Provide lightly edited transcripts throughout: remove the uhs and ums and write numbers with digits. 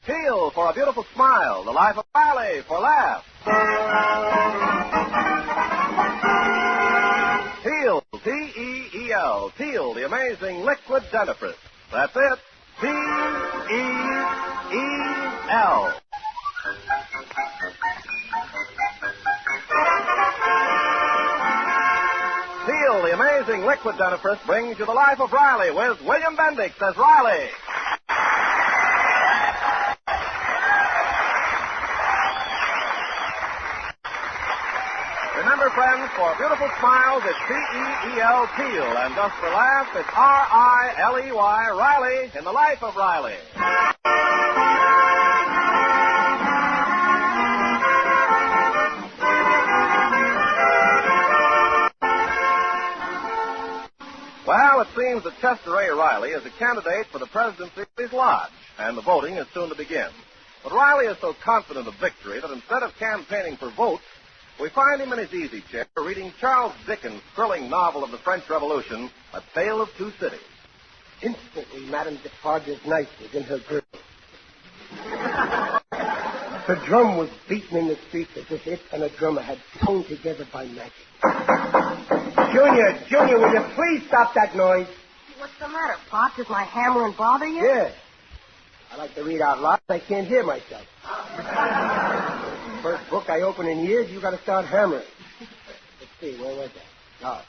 Teal for a beautiful smile. The Life of Riley for laughs. Teal, T-E-E-L. Teal, the amazing liquid dentifrice. That's it. T-E-E-L. Teal, the amazing liquid dentifrice, brings you the Life of Riley with William Bendix as Riley. Remember, friends, for beautiful smiles, it's T-E-E-L, Teal, and just for laughs, it's R-I-L-E-Y, Riley, in the Life of Riley. Well, it seems that Chester A. Riley is a candidate for the presidency of his lodge, and the voting is soon to begin. But Riley is so confident of victory that instead of campaigning for votes, we find him in his easy chair reading Charles Dickens' thrilling novel of the French Revolution, A Tale of Two Cities. Instantly, Madame Defarge's knife was in her girdle. The drum was beaten in the streets as if it and a drummer had sewn together by magic. Junior, will you please stop that noise? What's the matter, Pop? Does my hammering bother you? Yes. I like to read out loud, but I can't hear myself. First book I open in years, you got to start hammering. Let's see, where was that? Oh.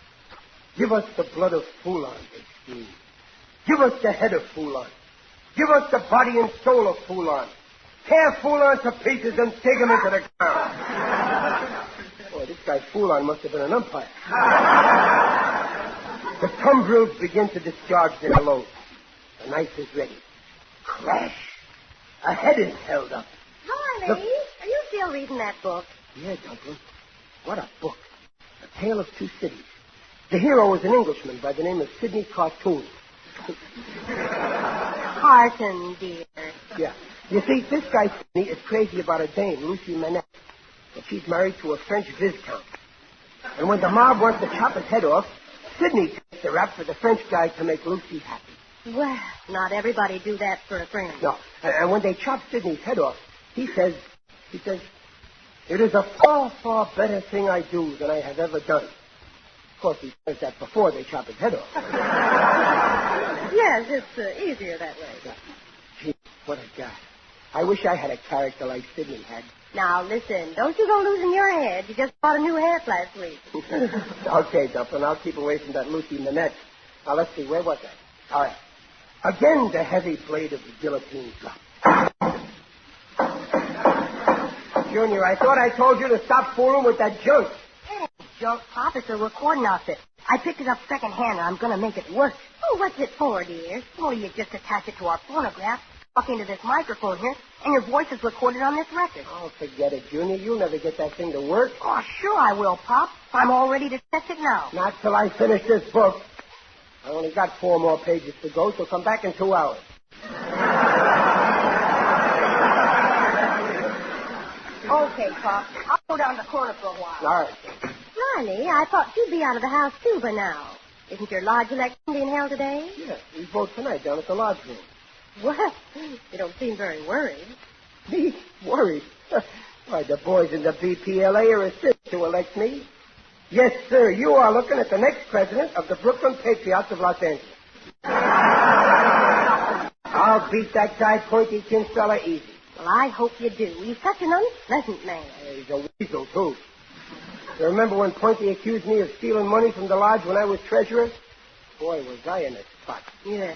Give us the blood of Foulon, they scream. Give us the head of Foulon. Give us the body and soul of Foulon. Tear Foulon to pieces and dig him into the ground. Boy, this guy Foulon must have been an umpire. The tumbrils begin to discharge their load. The knife is ready. Crash! A head is held up. Riley, are you still reading that book? Yeah, Duncan. What a book. A Tale of Two Cities. The hero is an Englishman by the name of Sidney Cartoon. Carton, dear. Yeah. You see, this guy Sidney is crazy about a dame, Lucy Manette. But she's married to a French viscount. And when the mob wants to chop his head off, Sidney takes the rap for the French guy to make Lucy happy. Well, not everybody do that for a friend. No. And when they chop Sidney's head off, he says, it is a far, far better thing I do than I have ever done. Of course, he says that before they chop his head off. Yes, it's easier that way. Gee, what a guy. I wish I had a character like Sidney had. Now, listen, don't you go losing your head. You just bought a new hat last week. Okay, Duffin, I'll keep away from that Lucy Manette. Now, let's see, where was I? All right. Again, the heavy blade of the guillotine dropped. Junior, I thought I told you to stop fooling with that junk. Hey, junk, Pop, it's a recording outfit. I picked it up second-hand, and I'm going to make it work. Oh, what's it for, dear? Oh, you just attach it to our phonograph, talk into this microphone here, and your voice is recorded on this record. Oh, forget it, Junior. You'll never get that thing to work. Oh, sure I will, Pop. I'm all ready to test it now. Not till I finish this book. I only got 4 more pages to go, so come back in 2 hours. Okay, Pop. I'll go down the corner for a while. All right. Riley, I thought you'd be out of the house, too, by now. Isn't your lodge election being held today? Yeah, we vote tonight down at the lodge room. Well, you don't seem very worried. Me? Worried? Why, the boys in the BPLA are assisted to elect me. Yes, sir, you are looking at the next president of the Brooklyn Patriots of Los Angeles. I'll beat that guy Pointy Kinsella easy. Well, I hope you do. He's such an unpleasant man. He's a weasel, too. You remember when Pointy accused me of stealing money from the lodge when I was treasurer? Boy, was I in a spot. Yeah.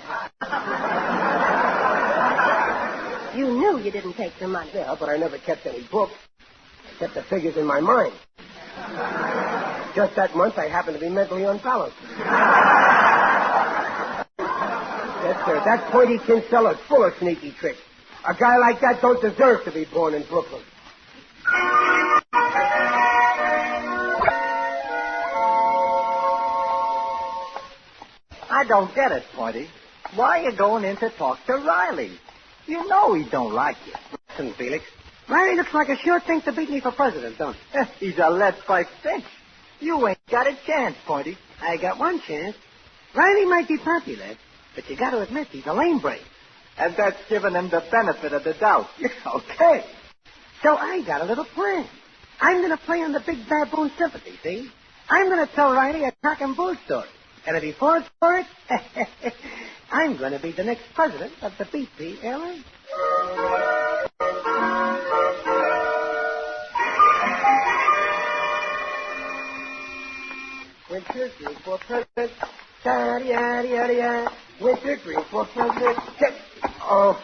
You knew you didn't take the money. Yeah, but I never kept any books. I kept the figures in my mind. Just that month, I happened to be mentally unbalanced. Yes, sir. That Pointy Kinsella's full of sneaky tricks. A guy like that don't deserve to be born in Brooklyn. I don't get it, Pointy. Why are you going in to talk to Riley? You know he don't like you. Listen, Felix. Riley looks like a sure thing to beat me for president, don't he? He's a lead-pipe cinch. You ain't got a chance, Pointy. I got one chance. Riley might be popular, but you got to admit he's a lame brain. And that's giving him the benefit of the doubt. Yeah, okay. So I got a little plan. I'm going to play on the big baboon sympathy, see? I'm going to tell Riley a cock and bull story. And if he falls for it, I'm going to be the next president of the BP Airline. Winter green for president. Yada-yada-yada-yada. Winter green for president. Oh,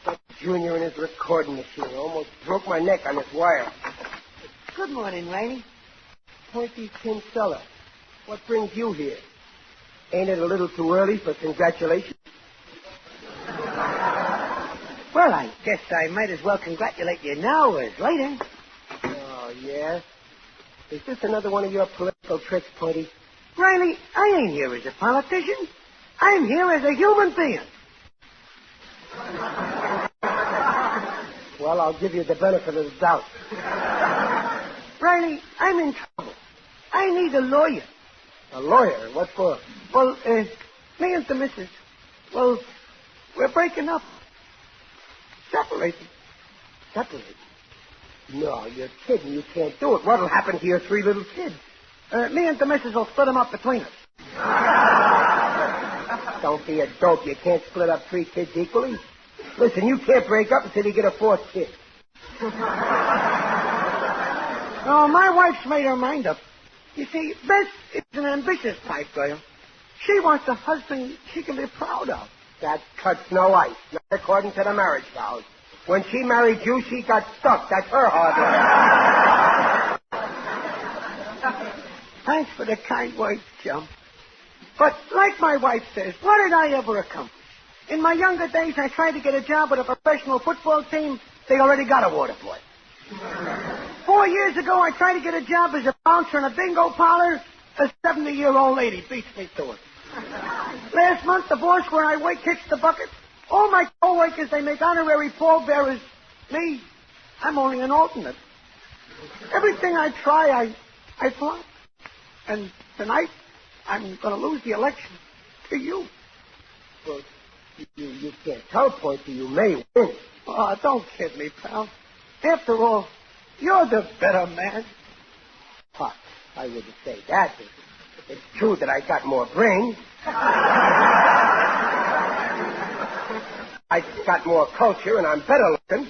that Junior and his recording machine almost broke my neck on this wire. Good morning, Riley. Pointy Kinsella. What brings you here? Ain't it a little too early for congratulations? Well, I guess I might as well congratulate you now as later. Oh, yeah? Is this another one of your political tricks, Pointy? Riley, I ain't here as a politician. I'm here as a human being. Well, I'll give you the benefit of the doubt. Riley, I'm in trouble. I need a lawyer. A lawyer? What for? Well, me and the missus, well, we're breaking up. Separating. Separating? No, you're kidding. You can't do it. What'll happen to your three little kids? Me and the missus will split them up between us. Don't be a dope. You can't split up three kids equally. Listen, you can't break up until you get a fourth kid. Oh, my wife's made her mind up. You see, Bess is an ambitious type girl. She wants a husband she can be proud of. That cuts no ice, not according to the marriage vows. When she married you, she got stuck. That's her hard work. Thanks for the kind words, chum. But like my wife says, what did I ever accomplish? In my younger days, I tried to get a job with a professional football team. They already got a water boy. 4 years ago, I tried to get a job as a bouncer in a bingo parlor. A 70-year-old lady beats me to it. Last month, the boss where I work kicks the bucket. All my co-workers, they make honorary pallbearers. Me, I'm only an alternate. Everything I try, I flop. And tonight, I'm going to lose the election to you. Well, you can't tell, Pointy. You may win. Oh, don't kid me, pal. After all, you're the better man. Huh, I wouldn't say that. It's true that I got more brains. I got more culture, and I'm better looking.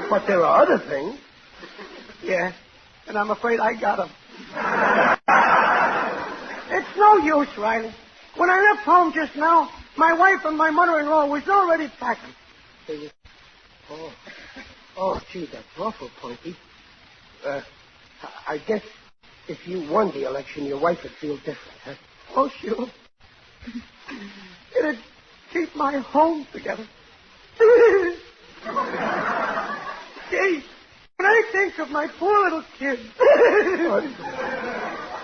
But there are other things. Yeah, and I'm afraid I got them. It's no use, Riley. When I left home just now, my wife and my mother-in-law was already packing. Oh, gee, that's awful, Pointy. I guess if you won the election, your wife would feel different, huh? Oh, sure. It'd keep my home together. Gee, when I think of my poor little kids.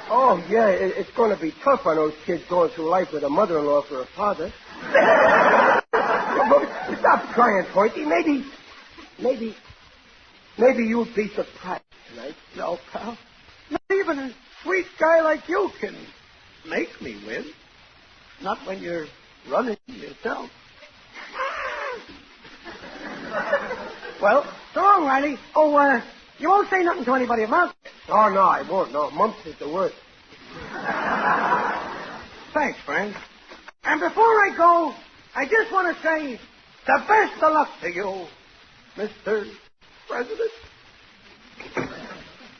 Oh, yeah, it's going to be tough on those kids going through life with a mother-in-law for a father. Stop crying, Pointy. Maybe you'll be surprised tonight. No, pal. Not even a sweet guy like you can make me win. Not when you're running yourself. Well, so long, Riley. Oh, you won't say nothing to anybody about it. Oh, no, I won't. No, mumps is the worst. Thanks, friend. And before I go, I just want to say the best of luck to you, Mr. President.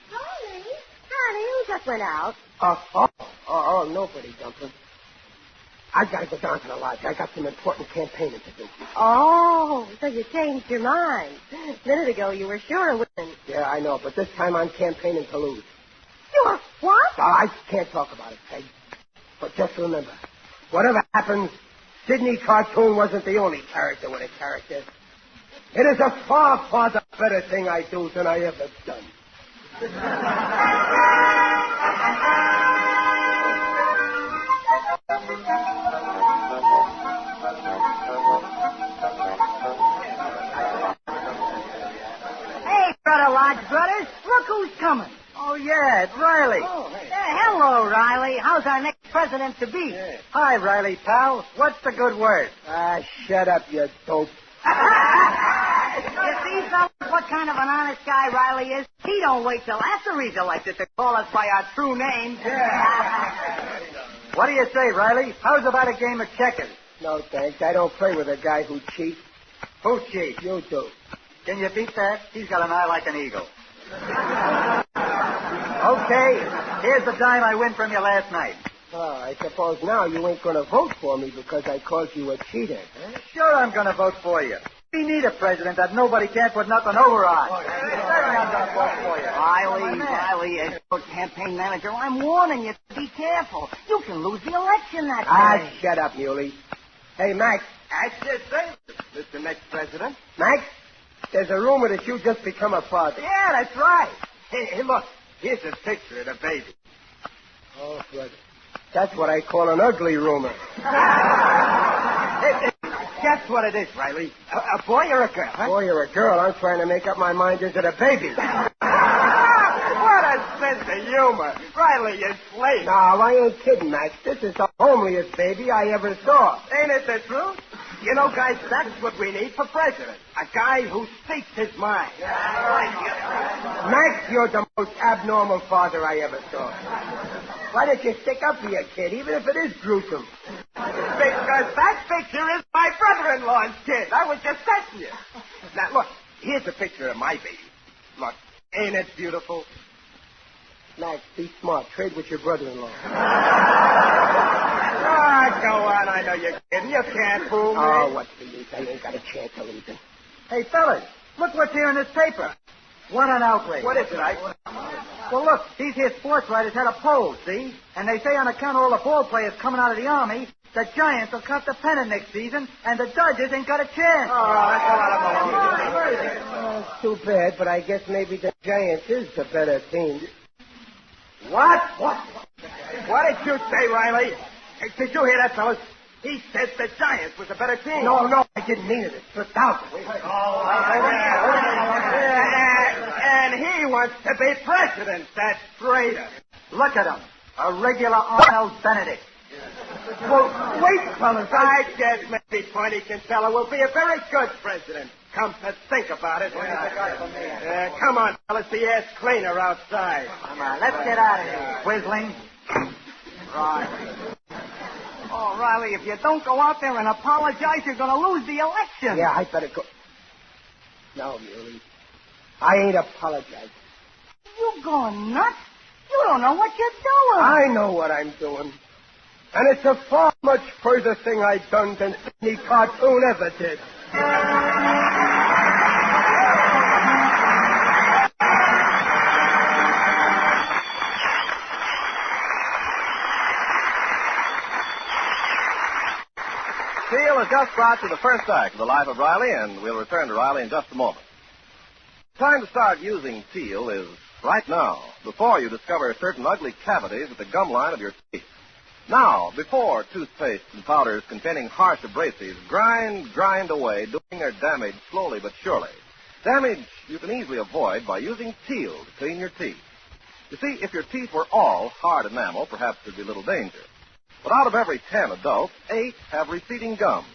Honey, who just went out? Oh, nobody, Dumpling. I got to go down to the lodge. I got some important campaigning to do. Oh, so you changed your mind. A minute ago, you were sure of winning. Yeah, I know, but this time I'm campaigning to lose. You're what? Oh, I can't talk about it, Peg. But just remember, whatever happens, Sidney Cartoon wasn't the only character with a character. It is a far, far better thing I do than I ever done. Hey, Brother Lodge Brothers, look who's coming. Oh, yeah, it's Riley. Oh, hey. Hello, Riley. How's our next president-to-be. Yeah. Hi, Riley, pal. What's the good word? Shut up, you dope. You see, fellas, what kind of an honest guy Riley is? He don't wait till after he's elected to call us by our true names. What do you say, Riley? How's about a game of checkers? No, thanks. I don't play with a guy who cheats. Who cheats? You do. Can you beat that? He's got an eye like an eagle. Okay, here's the dime I win from you last night. I suppose now you ain't going to vote for me because I called you a cheater, huh? Sure I'm going to vote for you. We need a president that nobody can't put nothing over on. I'm going to vote for you. Riley, as your campaign manager, I'm warning you to be careful. You can lose the election that way. Shut up, Muley. Hey, Max. That's it, sir. Mr. Next President. Max, there's a rumor that you just become a father. Yeah, that's right. Hey, look. Here's a picture of the baby. Oh, brother. That's what I call an ugly rumor. Guess what it is, Riley? A boy or a girl, huh? Boy or a girl, I'm trying to make up my mind into the baby. What a sense of humor. Riley is late. No, I ain't kidding, Max. This is the homeliest baby I ever saw. Ain't it the truth? You know, guys, that's what we need for president. A guy who speaks his mind. Max, you're the most abnormal father I ever saw. Why don't you stick up for your kid, even if it is gruesome? Because that picture is my brother-in-law's kid. I was just testing you. Now, look, here's a picture of my baby. Look, ain't it beautiful? Max, be smart. Trade with your brother-in-law. Go on. I know you're kidding. You can't fool me. Oh, what's the use? I ain't got a chance of losing. Hey, fellas, look what's here in this paper. What an outrage. What is it, Ike? Well, look, these here sports writers had a poll, see? And they say on account of all the ball players coming out of the Army, the Giants will cut the pennant next season, and the Dodgers ain't got a chance. Oh, that's a lot of It's too bad, but I guess maybe the Giants is the better team. What? What did you say, Riley? Hey, did you hear that, fellas? He said the Giants was a better team. No, I didn't mean it. It's slipped out. And he wants to be president, that traitor. Look at him. A regular Arnold Benedict. Well, wait, fellas. I guess maybe Twenty Kinsella will be a very good president. Come to think about it. Come on, fellas. The air's cleaner outside. Come on, let's get out of here, Quisling. Right. Oh, Riley, if you don't go out there and apologize, you're going to lose the election. Yeah, I better go. No, Muley. I ain't apologizing. You going nuts? You don't know what you're doing. I know what I'm doing. And it's a far much further thing I've done than any cartoon ever did. Teal has just brought you the first act of The Life of Riley, and we'll return to Riley in just a moment. The time to start using Teal is right now, before you discover certain ugly cavities at the gum line of your teeth. Now, before toothpaste and powders containing harsh abrasives grind away, doing their damage slowly but surely. Damage you can easily avoid by using Teal to clean your teeth. You see, if your teeth were all hard enamel, perhaps there'd be little danger. But out of every 10 adults, 8 have receding gums.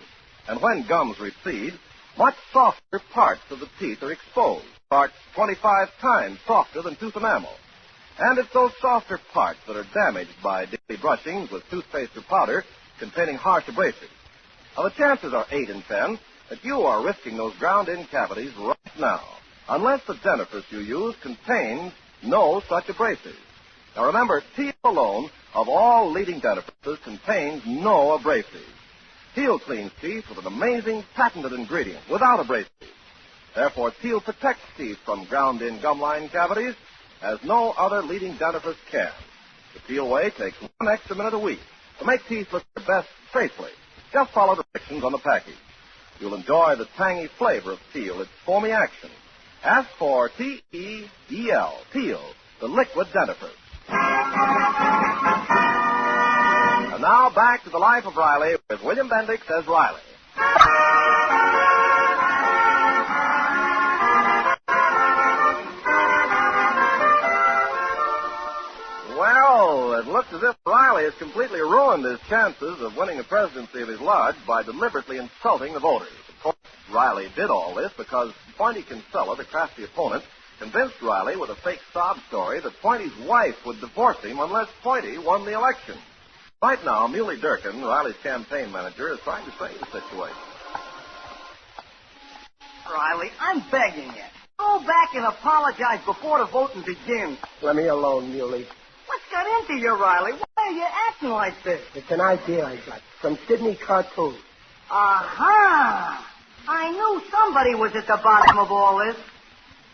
And when gums recede, much softer parts of the teeth are exposed, parts 25 times softer than tooth enamel. And it's those softer parts that are damaged by daily brushings with toothpaste or powder containing harsh abrasives. Now, the chances are 8 in 10 that you are risking those ground-in cavities right now, unless the dentifrice you use contains no such abrasives. Now, remember, Teal alone, of all leading dentifrices, contains no abrasives. Teal cleans teeth with an amazing patented ingredient, without abrasives. Therefore, Teal protects teeth from ground-in gum-line cavities as no other leading dentifrice can. The Teal way takes 1 extra minute a week to make teeth look their best safely. Just follow directions on the package. You'll enjoy the tangy flavor of Teal, its foamy action. Ask for T-E-E-L, Teal, the liquid dentifrice. And now back to The Life of Riley with William Bendix as Riley. Well, it looks as if Riley is completely ruined. chances of winning the presidency of his lodge by deliberately insulting the voters. Of course, Riley did all this because Pointy Kinsella, the crafty opponent, convinced Riley with a fake sob story that Pointy's wife would divorce him unless Pointy won the election. Right now, Muley Durkin, Riley's campaign manager, is trying to save the situation. Riley, I'm begging you. Go back and apologize before the voting begins. Let me alone, Muley. What's got into you, Riley? Why are you acting like this? It's an idea I got from Sydney Cartoon. Aha! I knew somebody was at the bottom of all this.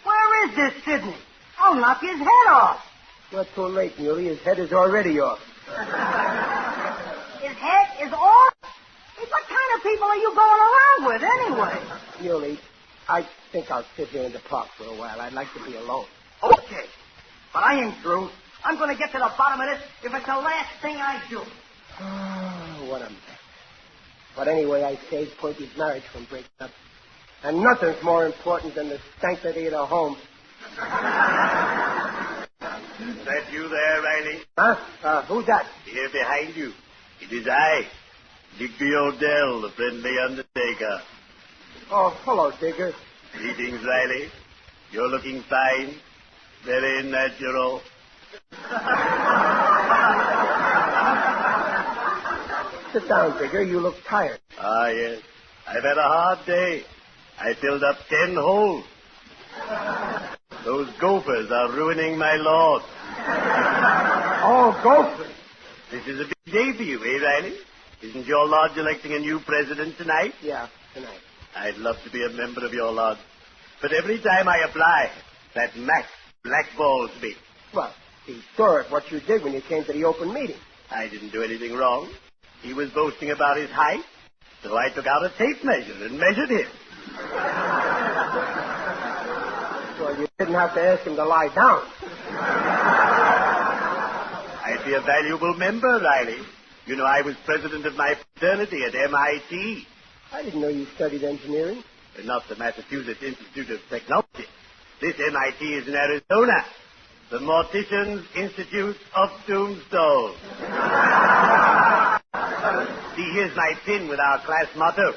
Where is this Sydney? I'll knock his head off. You're too late, Muley. His head is already off. His head is off? Hey, what kind of people are you going around with, anyway? Muley, I think I'll sit here in the park for a while. I'd like to be alone. Okay. But I ain't through. I'm going to get to the bottom of this if it's the last thing I do. Oh, what a mess. But anyway, I saved Pointy's marriage from breaking up. And nothing's more important than the sanctity of the home. Is that you there, Riley? Huh? Who's that? Here behind you. It is I, Digby Odell, the friendly undertaker. Oh, hello, Digger. Greetings, Riley. You're looking fine. Very natural. Sit down, Digger. You look tired. Ah, yes. I've had a hard day. I filled up 10 holes. Those gophers are ruining my lawn. Oh, gophers. This is a big day for you, eh, Riley? Isn't your lodge electing a new president tonight? Yeah, tonight. I'd love to be a member of your lodge. But every time I apply, that Max blackballs me. Well, he saw it, what you did when you came to the open meeting. I didn't do anything wrong. He was boasting about his height, so I took out a tape measure and measured him. Well, you didn't have to ask him to lie down. I'd be a valuable member, Riley. You know, I was president of my fraternity at MIT. I didn't know you studied engineering. Not the Massachusetts Institute of Technology. This MIT is in Arizona. The Morticians' Institute of Tombstone. See, here's my pin with our class motto.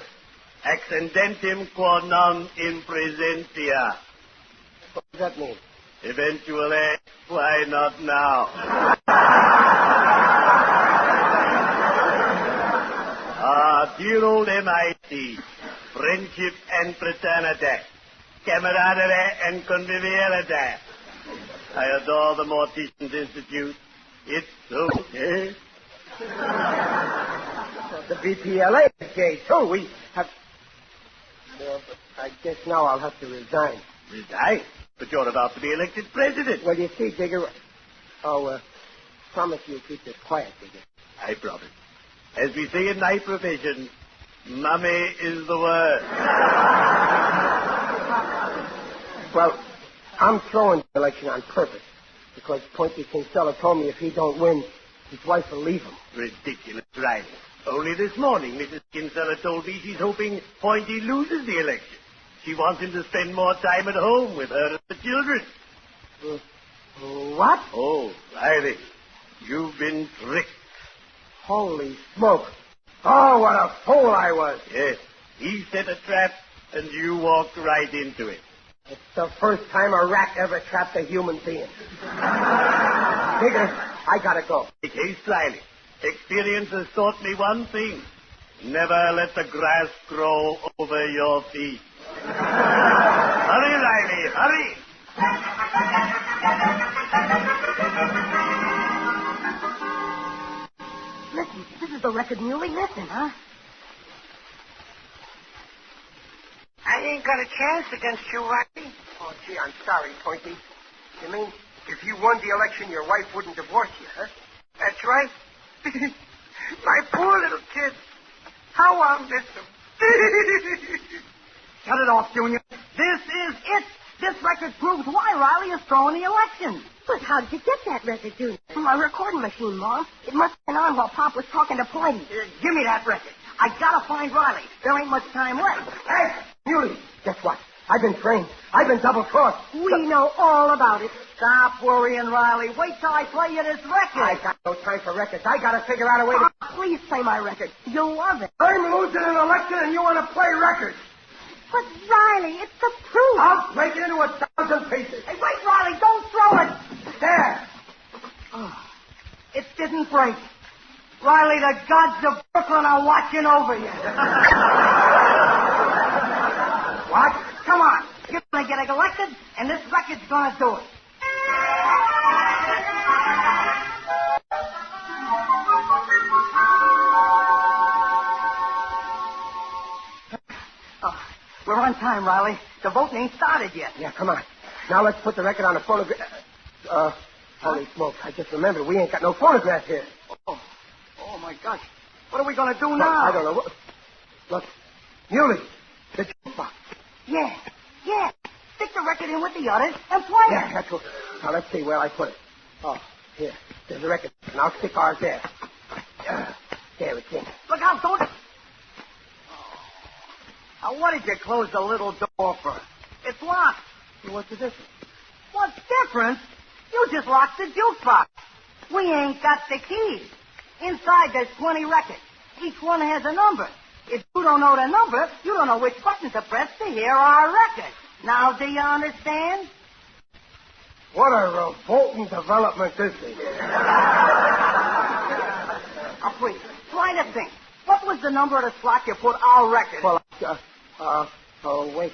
Accidentum quod non impresentia. What does that mean? Eventually, why not now? Dear old MIT, friendship and fraternity, camaraderie and conviviality. I adore the Morticians Institute. It's so gay. Well, the BPLA is gay, too. We have... Well, but I guess now I'll have to resign. Resign? But you're about to be elected president. Well, you see, Digger... promise you'll keep this quiet, Digger. I promise. As we say in my profession, mummy is the word. Well, I'm throwing the election on purpose because Pointy Kinsella told me if he don't win, his wife will leave him. Ridiculous, Riley. Only this morning, Mrs. Kinsella told me she's hoping Pointy loses the election. She wants him to spend more time at home with her and the children. What? Oh, Riley, you've been tricked. Holy smoke. Oh, what a fool I was. Yes, he set a trap and you walked right into it. It's the first time a rat ever trapped a human being. Digger, I gotta go. Make haste, Riley. Experience has taught me one thing. Never let the grass grow over your feet. Hurry, Riley, hurry. Listen, this is the record Muley. Listen, huh? I ain't got a chance against you, Riley. Oh, gee, I'm sorry, Pointy. You mean if you won the election, your wife wouldn't divorce you, huh? That's right. My poor little kid. How I'll miss him. Shut it off, Junior. This is it. This record proves why Riley is throwing the election. But how did you get that record, Junior? From my recording machine, Mom. It must have been on while Pop was talking to Pointy. Give me that record. I gotta find Riley. There ain't much time left. Hey, Muley, guess what? I've been trained. I've been double-crossed. We know all about it. Stop worrying, Riley. Wait till I play you this record. I got no time for records. I gotta figure out a way to... please play my record. You'll love it. I'm losing an election and you want to play records. But, Riley, it's the truth. I'll break it into 1,000 pieces. Hey, wait, Riley, don't throw it. There. Oh, it didn't break. Riley, the gods of Brooklyn are watching over you. What? Come on. You're going to get elected, and this record's going to do it. Oh, we're on time, Riley. The voting ain't started yet. Yeah, come on. Now let's put the record on the phonograph. Holy smokes, I just remembered we ain't got no phonograph here. Oh, my gosh. What are we going to do now? I don't know. Look, Muley, the jukebox. Yeah. Stick the record in with the others and play it. Yeah, that's what. Now, let's see where I put it. Oh, here. There's the record. And I'll stick ours there. There, it's in. Look out, don't... Now, what did you close the little door for? It's locked. What's the difference? What's different? You just locked the jukebox. We ain't got the key. Inside, there's 20 records. Each one has a number. If you don't know the number, you don't know which button to press to hear our record. Now, do you understand? What a revolting development this is. Now, please, try to think. What was the number of the slot you put our record in? Well, wait.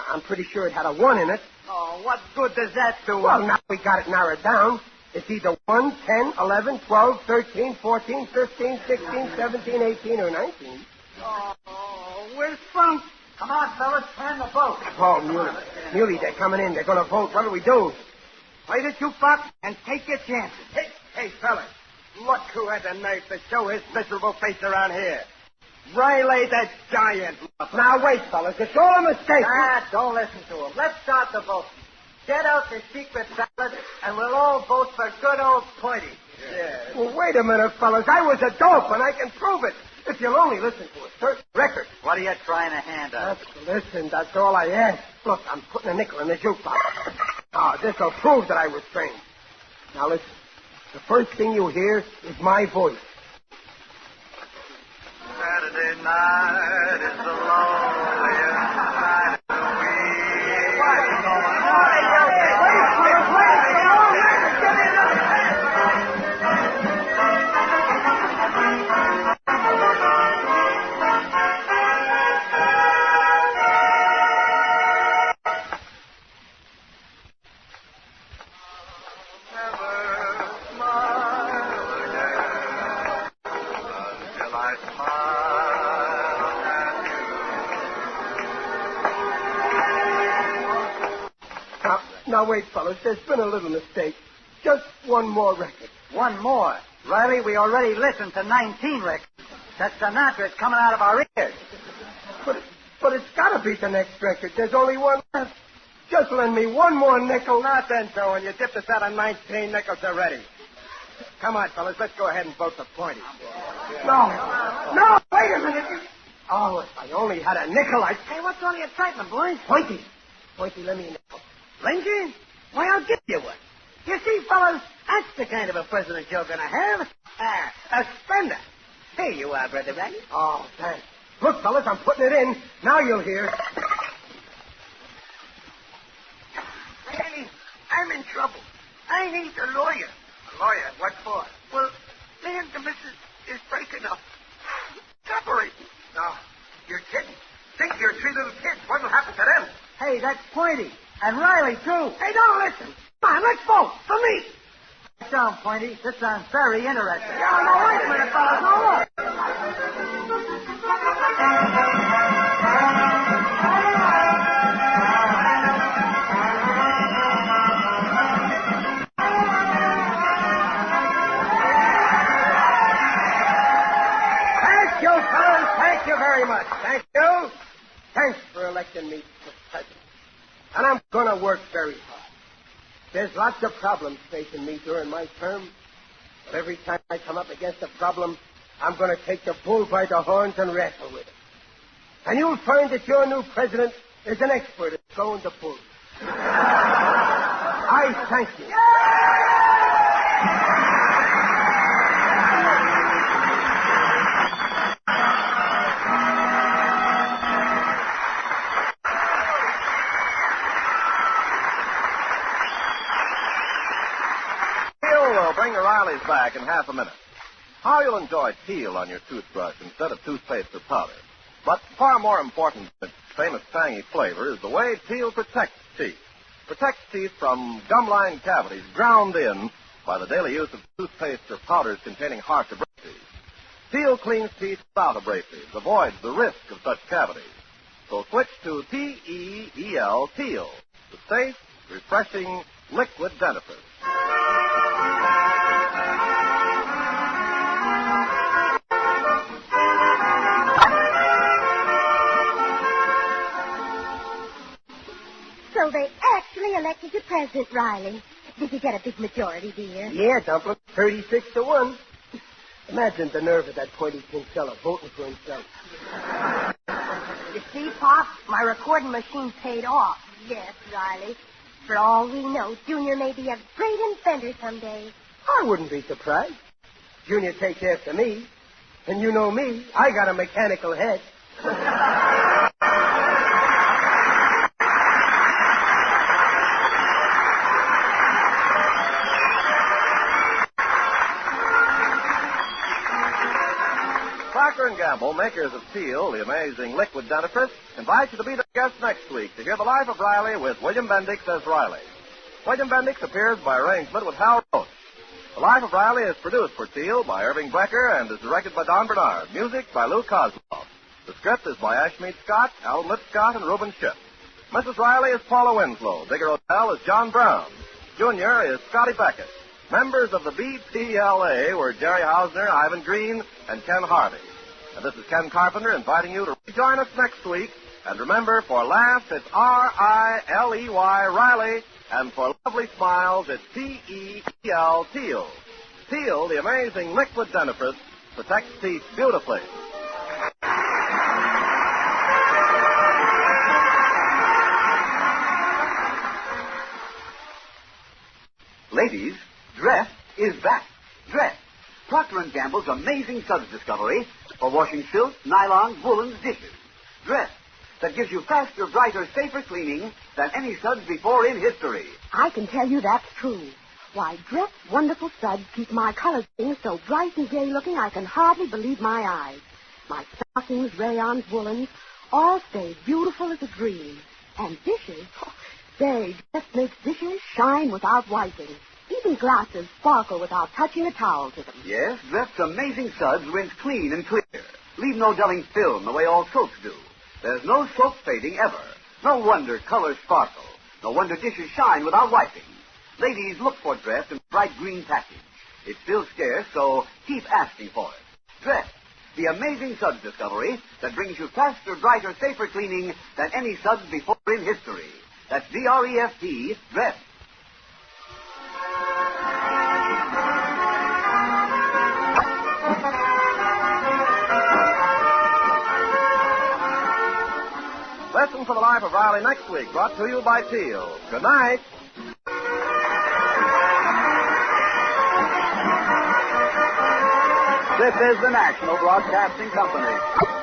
I'm pretty sure it had a 1 in it. Oh, what good does that do? Well, now we got it narrowed down. It's either 1, 10, 11, 12, 13, 14, 15, 16, 17, 18, or 19. Oh, we're sunk. Come on, fellas, turn the vote. Oh, Muley, they're coming in. They're going to vote. What do we do? Play the jukebox and take your chances. Hey, fellas. Look who had the nerve to show his miserable face around here. Riley the Giant. Now, wait, fellas. It's all a mistake. Don't listen to him. Let's start the vote. Get out the secret ballot, and we'll all vote for good old Pointy. Yeah. Well, wait a minute, fellas. I was a dope, and I can prove it. If you'll only listen to a certain record. What are you trying to hand us? Listen, that's all I ask. Look, I'm putting a nickel in the jukebox. This'll prove that I was trained. Now, listen. The first thing you hear is my voice. Saturday night is the loneliest night of the week. What's going Now, wait, fellas. There's been a little mistake. Just one more record. One more. Riley, we already listened to 19 records. That Sinatra's coming out of our ears. But it's got to be the next record. There's only one left. Just lend me one more nickel. Not then, Joe, and you dipped us out of 19 nickels already. Come on, fellas. Let's go ahead and vote for Pointy. No, wait a minute. Oh, if I only had a nickel, I'd... Hey, what's all the excitement, boys? Pointy, let me a nickel. Ranger? Why, I'll give you one. You see, fellas, that's the kind of a president you're going to have. A spender. Here you are, Brother Riley. Oh, thanks. Look, fellas, I'm putting it in. Now you'll hear. Riley, I'm in trouble. I need a lawyer. A lawyer? What for? Well, man, the missus is breaking up. Separating. No, you're kidding. Think of your 3 little kids. What'll happen to them? Hey, that's Pointy. And Riley, too. Hey, don't listen. Come on, let's vote. For me. Sit down, Pointy. This sounds very interesting. No, wait a minute, fellas. No, look. Thank you, fellas. Thank you very much. Thank you. Thanks for electing me for president. And I'm going to work very hard. There's lots of problems facing me during my term. But every time I come up against a problem, I'm going to take the bull by the horns and wrestle with it. And you'll find that your new president is an expert at throwing the bull. I thank you. Yeah! back in half a minute. How you'll enjoy Teal on your toothbrush instead of toothpaste or powder. But far more important than its famous tangy flavor is the way Teal protects teeth. Protects teeth from gum-lined cavities ground in by the daily use of toothpaste or powders containing harsh abrasives. Teal cleans teeth without abrasives, avoids the risk of such cavities. So switch to T-E-E-L, Teal, the safe, refreshing liquid dentifrice. So they actually elected you president, Riley. Did you get a big majority, dear? Yeah, Dumpling, 36-1. Imagine the nerve of that pointy pink fella voting for himself. You see, Pop, my recording machine paid off. Yes, Riley. For all we know, Junior may be a great inventor someday. I wouldn't be surprised. Junior takes after me. And you know me, I got a mechanical head. Procter & Gamble, makers of Teal, the amazing liquid dentifrice, invite you to be the guest next week to hear The Life of Riley with William Bendix as Riley. William Bendix appears by arrangement with Hal Roach. The Life of Riley is produced for Teal by Irving Brecker and is directed by Don Bernard. Music by Lou Kozloff. The script is by Ashmead Scott, Alan Lipscott, and Reuben Schiff. Mrs. Riley is Paula Winslow. Digger Odell is John Brown. Junior is Scotty Beckett. Members of the BPLA were Jerry Hausner, Ivan Green, and Ken Harvey. And this is Ken Carpenter inviting you to join us next week. And remember, for laughs, it's R-I-L-E-Y, Riley. And for lovely smiles, it's T-E-E-L, Teal. Teal, the amazing liquid dentifrice, protects teeth beautifully. Ladies, Dress is back. Dress, Procter & Gamble's amazing suds discovery for washing silk, nylon, woolens, dishes. Dress, that gives you faster, brighter, safer cleaning than any suds before in history. I can tell you that's true. Why, Dress wonderful suds keep my color things so bright and gay looking I can hardly believe my eyes. My stockings, rayons, woolens, all stay beautiful as a dream. And dishes, they just makes dishes shine without wiping. Even glasses sparkle without touching a towel to them. Yes, Dress's amazing suds rinse clean and clear. Leave no dulling film the way all soaps do. There's no soap fading ever. No wonder colors sparkle. No wonder dishes shine without wiping. Ladies, look for Dress in bright green package. It's still scarce, so keep asking for it. Dress, the amazing suds discovery that brings you faster, brighter, safer cleaning than any suds before in history. That's D-R-E-F-T, Dress. Listen for The Life of Riley next week, brought to you by Teal. Good night. This is the National Broadcasting Company.